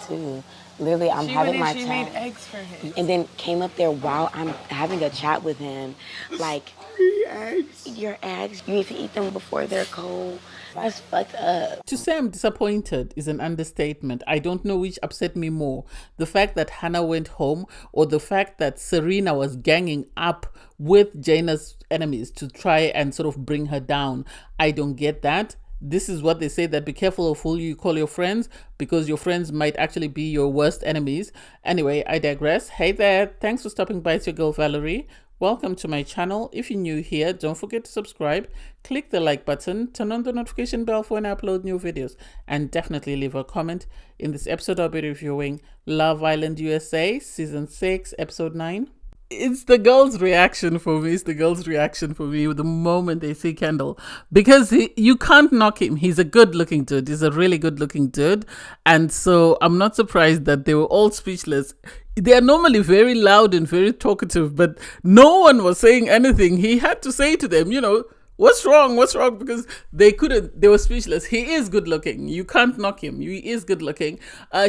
him too. Literally, I'm having my She chat. made eggs for him. And then came up there while I'm having a chat with him. Like, 3 eggs. your eggs, you need to eat them before they're cold. That's fucked up. To say I'm disappointed is an understatement. I don't know which upset me more. The fact that Hannah went home or the fact that Serena was ganging up with Jaina's enemies to try and sort of bring her down. I don't get that. This is what they say, that be careful of who you call your friends, because your friends might actually be your worst enemies. Anyway, I digress. Hey there. Thanks for stopping by. It's your girl Valerie. Welcome to my channel. If you're new here, don't forget to subscribe, click the like button, turn on the notification bell for when I upload new videos, and definitely leave a comment. In this episode, I'll be reviewing Love Island USA, Season 6, Episode 9. It's the girls' reaction for me. It's the girls' reaction for me the moment they see Kendall. Because you can't knock him. He's a good-looking dude. He's a really good-looking dude. And so I'm not surprised that they were all speechless. They are normally very loud and very talkative, but no one was saying anything. He had to say to them, what's wrong? What's wrong? Because they were speechless. He is good looking. You can't knock him. He is good looking.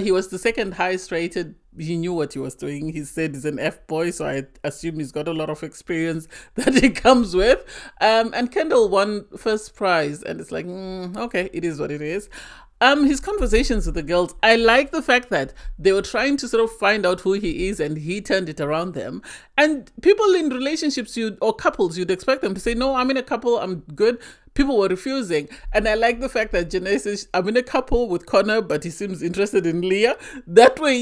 He was the second highest rated. He knew what he was doing. He said he's an F-boy, so I assume he's got a lot of experience that he comes with. And Kendall won first prize, and it's like, okay, it is what it is. His conversations with the girls, I like the fact that they were trying to sort of find out who he is, and he turned it around them. And people in relationships or couples, you'd expect them to say, no, I'm in a couple, I'm good. People were refusing. And I like the fact that Janae says, I'm in a couple with Connor, but he seems interested in Leah. That way,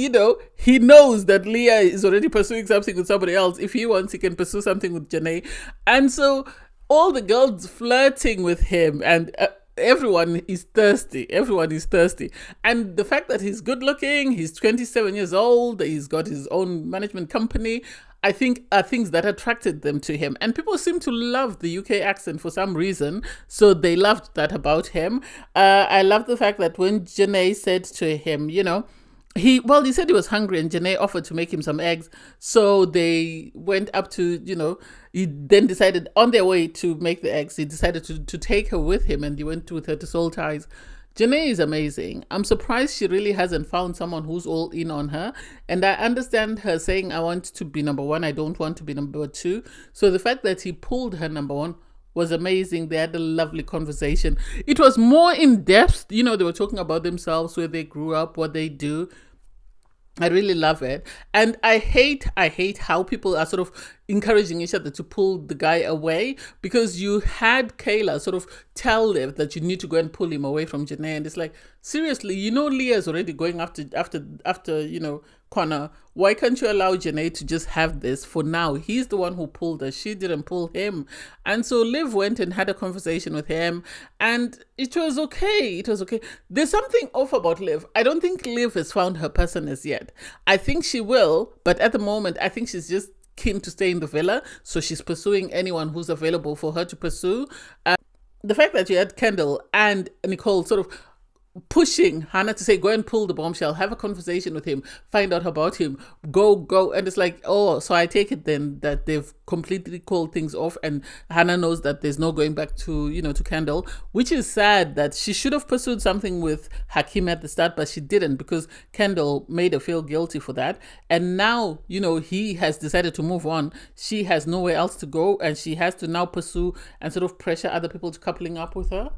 he knows that Leah is already pursuing something with somebody else. If he wants, he can pursue something with Janae. And so all the girls flirting with him, and everyone is thirsty. Everyone is thirsty. And the fact that he's good looking, he's 27 years old, he's got his own management company, I think are things that attracted them to him. And people seem to love the UK accent for some reason. So they loved that about him. I love the fact that when Janae said to him, he said he was hungry, and Janae offered to make him some eggs. So they went up to, he then decided on their way to make the eggs, he decided to take her with him, and he went with her to Soul Ties. Janae is amazing. I'm surprised she really hasn't found someone who's all in on her. And I understand her saying, I want to be number one. I don't want to be number two. So the fact that he pulled her number one was amazing. They had a lovely conversation. It was more in depth. They were talking about themselves, where they grew up, what they do. I really love it. And I hate how people are sort of encouraging each other to pull the guy away, because you had Kayla sort of tell Liv that you need to go and pull him away from Janae. And it's like, seriously, Leah's already going after Connor. Why can't you allow Janae to just have this for now? He's the one who pulled her. She didn't pull him. And so Liv went and had a conversation with him, and it was okay. It was okay. There's something off about Liv. I don't think Liv has found her person as yet. I think she will, but at the moment, I think she's just keen to stay in the villa. So she's pursuing anyone who's available for her to pursue. The fact that you had Kendall and Nicole sort of pushing Hannah to say, go and pull the bombshell, have a conversation with him, find out about him, go. And it's like, oh, so I take it then that they've completely called things off, and Hannah knows that there's no going back to, to Kendall, which is sad. That she should have pursued something with Hakeem at the start, but she didn't, because Kendall made her feel guilty for that. And now, he has decided to move on. She has nowhere else to go, and she has to now pursue and sort of pressure other people to coupling up with her.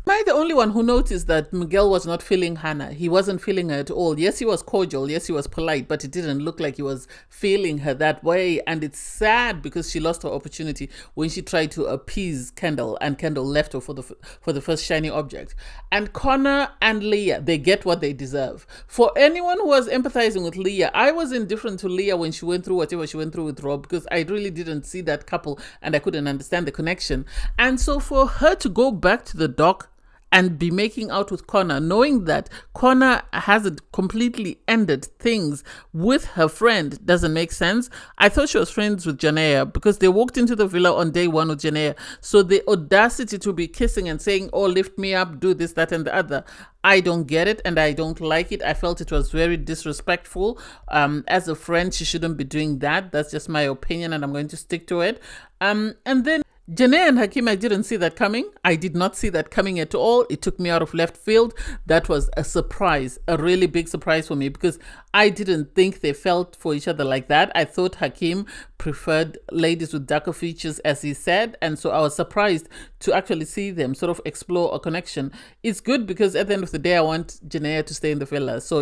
Am I the only one who noticed that Miguel was not feeling Hannah? He wasn't feeling her at all. Yes, he was cordial. Yes, he was polite, but it didn't look like he was feeling her that way. And it's sad, because she lost her opportunity when she tried to appease Kendall, and Kendall left her for the first shiny object. And Connor and Leah, they get what they deserve. For anyone who was empathizing with Leah, I was indifferent to Leah when she went through whatever she went through with Rob, because I really didn't see that couple, and I couldn't understand the connection. And so for her to go back to the dock and be making out with Connor, knowing that Connor hasn't completely ended things with her friend, doesn't make sense. I thought she was friends with Janaya, because they walked into the villa on day one with Janaya. So the audacity to be kissing and saying, oh, lift me up, do this, that, and the other, I don't get it, and I don't like it. I felt it was very disrespectful. As a friend, she shouldn't be doing that. That's just my opinion, and I'm going to stick to it. And then Janae and Hakim, I didn't see that coming. I did not see that coming at all. It took me out of left field. That was a surprise, a really big surprise for me, because I didn't think they felt for each other like that. I thought Hakim preferred ladies with darker features, as he said. And so I was surprised to actually see them sort of explore a connection. It's good because at the end of the day, I want Janae to stay in the villa. So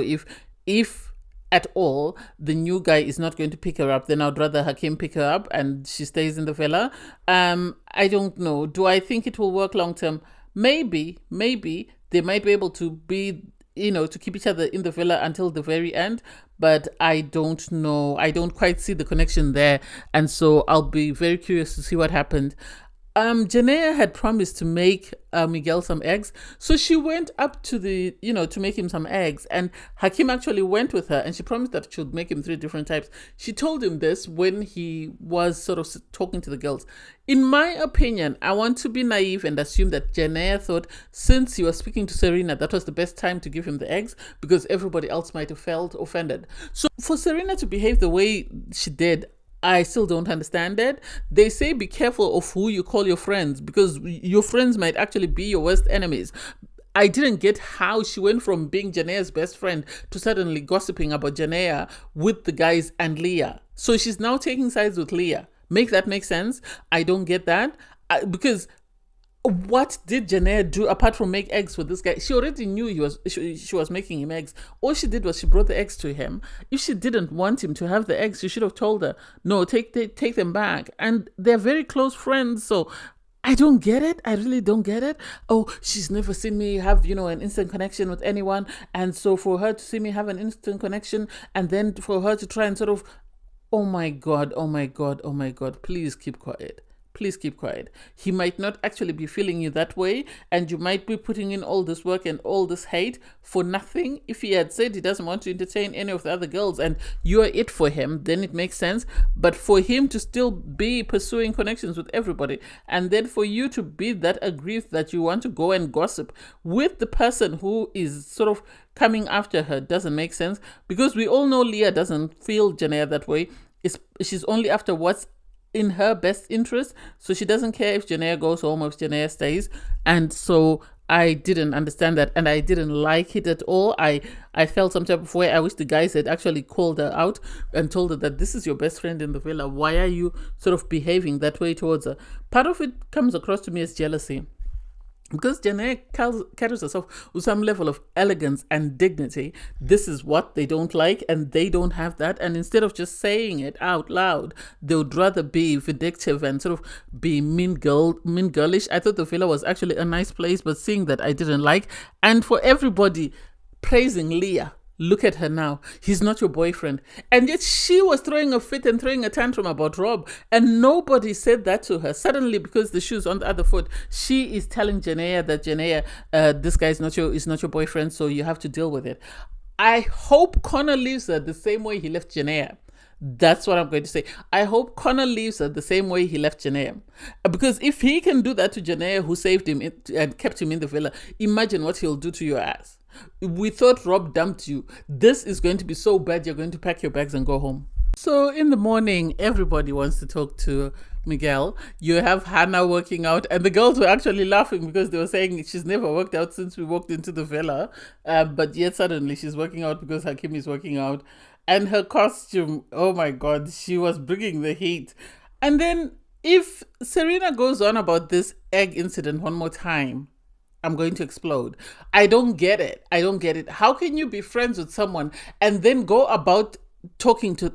if at all the new guy is not going to pick her up, then I'd rather Hakim pick her up and she stays in the villa. I don't know. Do I think it will work long term? Maybe they might be able to be, to keep each other in the villa until the very end, but I don't know. I don't quite see the connection there, and so I'll be very curious to see what happened. Janaea had promised to make Miguel some eggs. So she went up to to make him some eggs. And Hakim actually went with her and she promised that she would make him 3 different types. She told him this when he was sort of talking to the girls. In my opinion, I want to be naive and assume that Janaea thought since he was speaking to Serena, that was the best time to give him the eggs because everybody else might have felt offended. So for Serena to behave the way she did, I still don't understand it. They say be careful of who you call your friends because your friends might actually be your worst enemies. I didn't get how she went from being Janaea's best friend to suddenly gossiping about Janaea with the guys and Leah. So she's now taking sides with Leah. Make that make sense? I don't get that. Because what did Janaea do apart from make eggs for this guy? She already knew she was making him eggs. All she did was she brought the eggs to him. If she didn't want him to have the eggs, she should have told her, no, take them back. And they're very close friends. So I don't get it. I really don't get it. Oh, she's never seen me have, an instant connection with anyone. And so for her to see me have an instant connection and then for her to try and sort of, oh my God, please keep quiet. Please keep quiet. He might not actually be feeling you that way, and you might be putting in all this work and all this hate for nothing. If he had said he doesn't want to entertain any of the other girls and you are it for him, then it makes sense. But for him to still be pursuing connections with everybody, and then for you to be that aggrieved that you want to go and gossip with the person who is sort of coming after her doesn't make sense, because we all know Leah doesn't feel Janaea that way. She's only after what's in her best interest, so she doesn't care if Janaea goes home or if Janaea stays. And so I didn't understand that, and I didn't like it at all. I felt some type of way. I wish the guys had actually called her out and told her that this is your best friend in the villa. Why are you sort of behaving that way towards her? Part of it comes across to me as jealousy. Because Janaea carries herself with some level of elegance and dignity. This is what they don't like, and they don't have that. And instead of just saying it out loud, they would rather be vindictive and sort of be mean girlish. I thought the villa was actually a nice place, but seeing that I didn't like. And for everybody praising Leah, look at her now. He's not your boyfriend. And yet she was throwing a fit and throwing a tantrum about Rob. And nobody said that to her. Suddenly, because the shoe's on the other foot, she is telling Janaea that this guy is not your boyfriend, so you have to deal with it. I hope Connor leaves her the same way he left Janaea. That's what I'm going to say. I hope Connor leaves her the same way he left Janaea. Because if he can do that to Janaea, who saved him and kept him in the villa, imagine what he'll do to your ass. We thought Rob dumped you. This is going to be so bad, you're going to pack your bags and go home. So in the morning, everybody wants to talk to Miguel. You have Hannah working out, and the girls were actually laughing because they were saying she's never worked out since we walked into the villa. But yet suddenly she's working out because Hakim is working out. And her costume, oh my God, she was bringing the heat. And then if Serena goes on about this egg incident one more time, I'm going to explode. I don't get it. How can you be friends with someone and then go about talking to,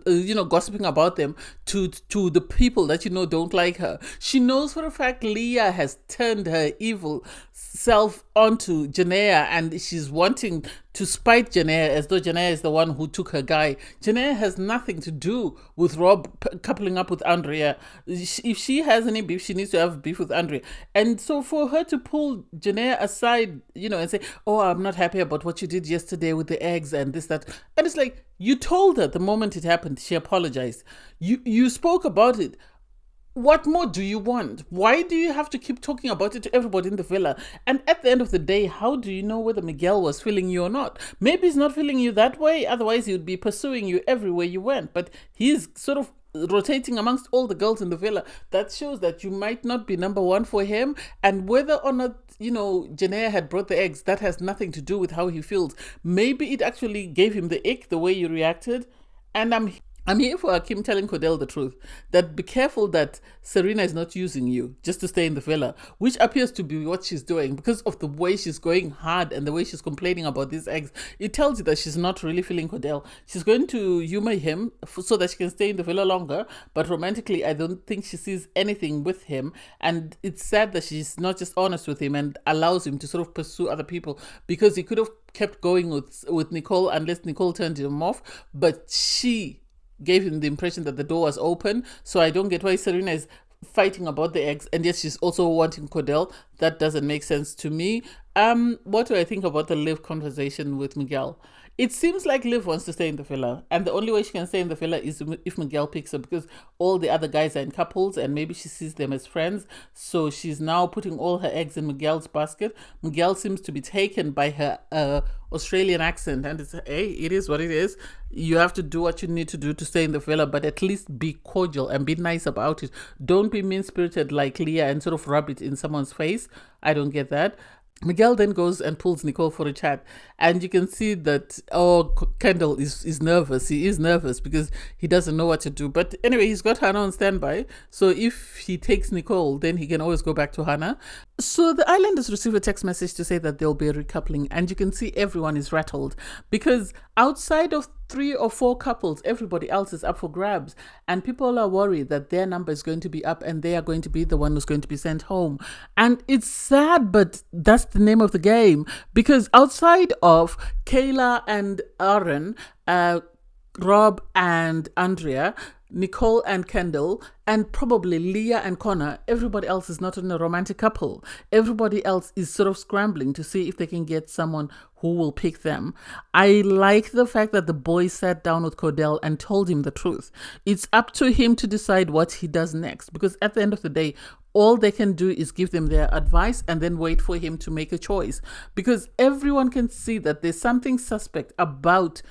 gossiping about them to the people that don't like her? She knows for a fact Leah has turned her evil self onto Janaea, and she's wanting to spite Janaea as though Janaea is the one who took her guy. Janaea has nothing to do with Rob coupling up with Andrea. If she has any beef, she needs to have beef with Andrea. And so for her to pull Janaea aside, and say, oh, I'm not happy about what you did yesterday with the eggs and this, that. And it's like, you told her the moment it happened, she apologized. You spoke about it. What more do you want? Why do you have to keep talking about it to everybody in the villa? And at the end of the day, how do you know whether Miguel was feeling you or not? Maybe he's not feeling you that way. Otherwise, he would be pursuing you everywhere you went. But he's sort of rotating amongst all the girls in the villa. That shows that you might not be number one for him. And whether or not, Janaea had brought the eggs, that has nothing to do with how he feels. Maybe it actually gave him the ick, the way you reacted. And I'm here for Hakim telling Cordell the truth, that be careful that Serena is not using you just to stay in the villa, which appears to be what she's doing because of the way she's going hard and the way she's complaining about these eggs. It tells you that she's not really feeling Cordell. She's going to humor him so that she can stay in the villa longer, but romantically, I don't think she sees anything with him. And it's sad that she's not just honest with him and allows him to sort of pursue other people, because he could have kept going with Nicole unless Nicole turned him off, but she gave him the impression that the door was open. So I don't get why Serena is fighting about the eggs, and yes, she's also wanting Cordell. That doesn't make sense to me. What do I think about the Liv conversation with Miguel? It seems like Liv wants to stay in the villa, and the only way she can stay in the villa is if Miguel picks her, because all the other guys are in couples and maybe she sees them as friends. So she's now putting all her eggs in Miguel's basket. Miguel seems to be taken by her Australian accent, and it is what it is. You have to do what you need to do to stay in the villa, but at least be cordial and be nice about it. Don't be mean-spirited like Leah and sort of rub it in someone's face. I don't get that. Miguel then goes and pulls Nicole for a chat, and you can see that Kendall is nervous. He is nervous because he doesn't know what to do. But anyway, he's got Hannah on standby, so if he takes Nicole, then he can always go back to Hannah. So the islanders receive a text message to say that there'll be a recoupling, and you can see everyone is rattled because outside of 3 or 4 couples, everybody else is up for grabs, and people are worried that their number is going to be up and they are going to be the one who's going to be sent home. And it's sad, but that's the name of the game, because outside of Kayla and Aaron, Rob and Andrea, Nicole and Kendall, and probably Leah and Connor, everybody else is not in a romantic couple. Everybody else is sort of scrambling to see if they can get someone who will pick them. I like the fact that the boys sat down with Cordell and told him the truth. It's up to him to decide what he does next, because at the end of the day, all they can do is give them their advice and then wait for him to make a choice, because everyone can see that there's something suspect about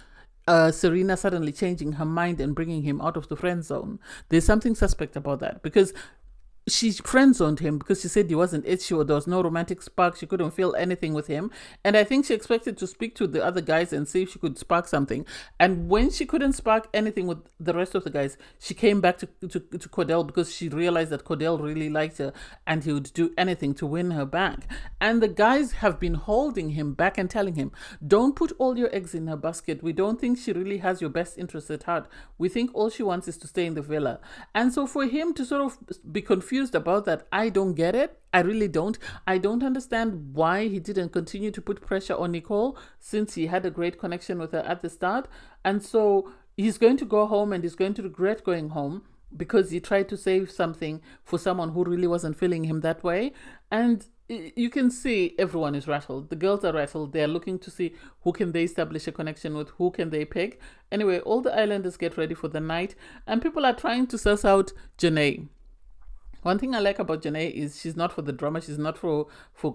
Serena suddenly changing her mind and bringing him out of the friend zone. There's something suspect about that, because she friend zoned him because she said he wasn't itchy or there was no romantic spark. She couldn't feel anything with him. And I think she expected to speak to the other guys and see if she could spark something. And when she couldn't spark anything with the rest of the guys, she came back to Cordell because she realized that Cordell really liked her and he would do anything to win her back. And the guys have been holding him back and telling him, don't put all your eggs in her basket. We don't think she really has your best interest at heart. We think all she wants is to stay in the villa. And so for him to sort of be confused about that, I don't get it. I really don't. I don't understand why he didn't continue to put pressure on Nicole, since he had a great connection with her at the start. And so he's going to go home and he's going to regret going home because he tried to save something for someone who really wasn't feeling him that way. And you can see everyone is rattled. The girls are rattled. They're looking to see who can they establish a connection with, who can they pick. Anyway, all the islanders get ready for the night, and people are trying to suss out Janae. One thing I like about Janae is she's not for the drama. She's not for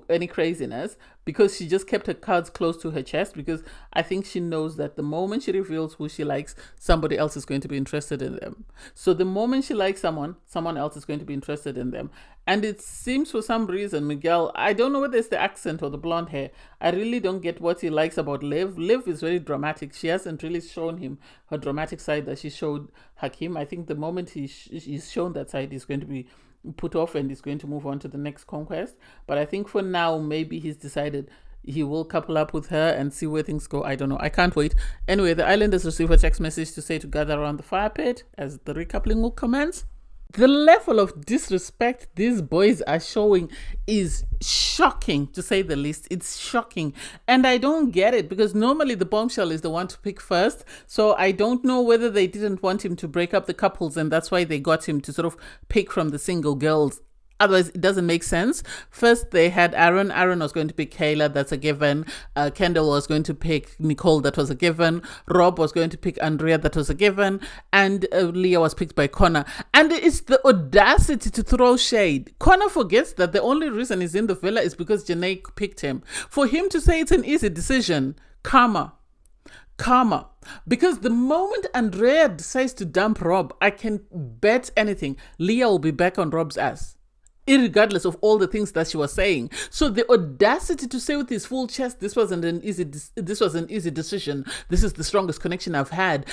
any craziness, because she just kept her cards close to her chest, because I think she knows that the moment she reveals who she likes, somebody else is going to be interested in them. So the moment she likes someone else is going to be interested in them. And it seems for some reason, Miguel, I don't know whether it's the accent or the blonde hair, I really don't get what he likes about Liv. Liv is very dramatic. She hasn't really shown him her dramatic side that she showed Hakim. I think the moment he's shown that side, he's going to be put off and he's going to move on to the next conquest. But I think for now, maybe he's decided he will couple up with her and see where things go. I don't know. I can't wait. Anyway, the islanders receive a text message to say to gather around the fire pit as the recoupling will commence. The level of disrespect these boys are showing is shocking, to say the least. It's shocking. And I don't get it, because normally the bombshell is the one to pick first. So I don't know whether they didn't want him to break up the couples and that's why they got him to sort of pick from the single girls. Otherwise, it doesn't make sense. First, they had Aaron. Aaron was going to pick Kayla. That's a given. Kendall was going to pick Nicole. That was a given. Rob was going to pick Andrea. That was a given. And Leah was picked by Connor. And it's the audacity to throw shade. Connor forgets that the only reason he's in the villa is because Janae picked him. For him to say it's an easy decision, karma. Karma. Because the moment Andrea decides to dump Rob, I can bet anything, Leah will be back on Rob's ass, irregardless of all the things that she was saying. So the audacity to say with his full chest, this was an easy decision. This is the strongest connection I've had.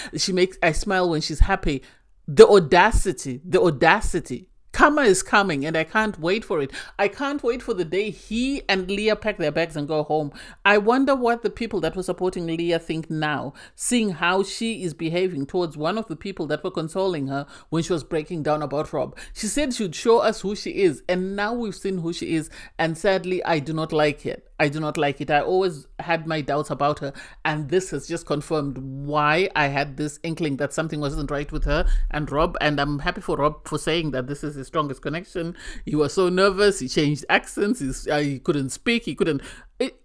I smile when she's happy. The audacity. Karma is coming, and I can't wait for it. I can't wait for the day he and Leah pack their bags and go home. I wonder what the people that were supporting Leah think now, seeing how she is behaving towards one of the people that were consoling her when she was breaking down about Rob. She said she would show us who she is, and now we've seen who she is, and sadly, I do not like it. I always had my doubts about her, and this has just confirmed why I had this inkling that something wasn't right with her and Rob. And I'm happy for Rob for saying that this is his strongest connection. He was so nervous, he changed accents, he couldn't speak,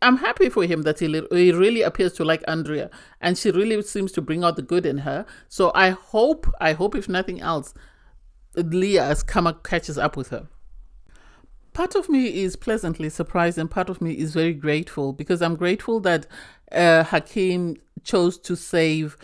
I'm happy for him that he really appears to like Andrea, and she really seems to bring out the good in her. So I hope if nothing else, Leah's karma catches up with her. Part of me is pleasantly surprised, and part of me is very grateful, because I'm grateful that Hakeem chose to save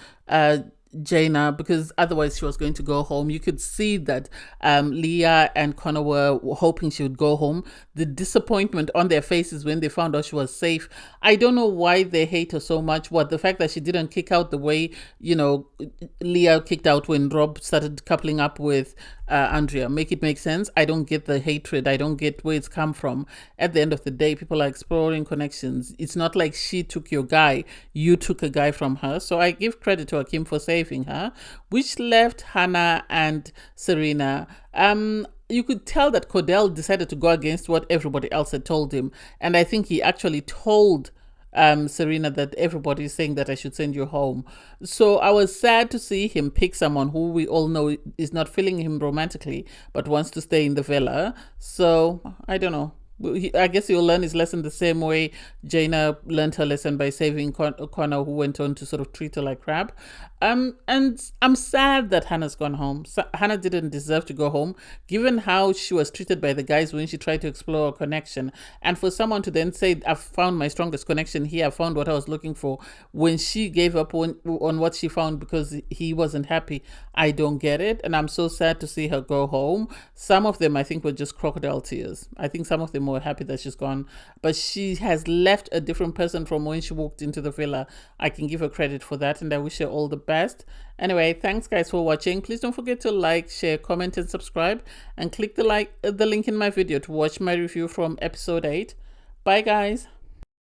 Jaina, because otherwise she was going to go home. You could see that Leah and Connor were hoping she would go home. The disappointment on their faces when they found out she was safe. I don't know why they hate her so much. The fact that she didn't kick out the way, Leah kicked out when Rob started coupling up with Andrea. Make it make sense. I don't get the hatred. I don't get where it's come from. At the end of the day, people are exploring connections. It's not like she took your guy. You took a guy from her. So I give credit to Hakeem for saving her, which left Hannah and Serena. You could tell that Cordell decided to go against what everybody else had told him. And I think he actually told Serena that everybody is saying that I should send you home. So I was sad to see him pick someone who we all know is not feeling him romantically, but wants to stay in the villa. So I don't know. I guess he'll learn his lesson the same way Jaina learned her lesson by saving Connor, who went on to sort of treat her like crap. And I'm sad that Hannah's gone home. Hannah didn't deserve to go home, given how she was treated by the guys when she tried to explore a connection. And for someone to then say, I've found my strongest connection here, I found what I was looking for, when she gave up on what she found because he wasn't happy, I don't get it. And I'm so sad to see her go home. Some of them, I think, were just crocodile tears. I think some of them were happy that she's gone, but she has left a different person from when she walked into the villa. I can give her credit for that, and I wish her all the best. Anyway, thanks guys for watching. Please don't forget to like, share, comment, and subscribe, and click the link in my video to watch my review from episode 8. Bye guys.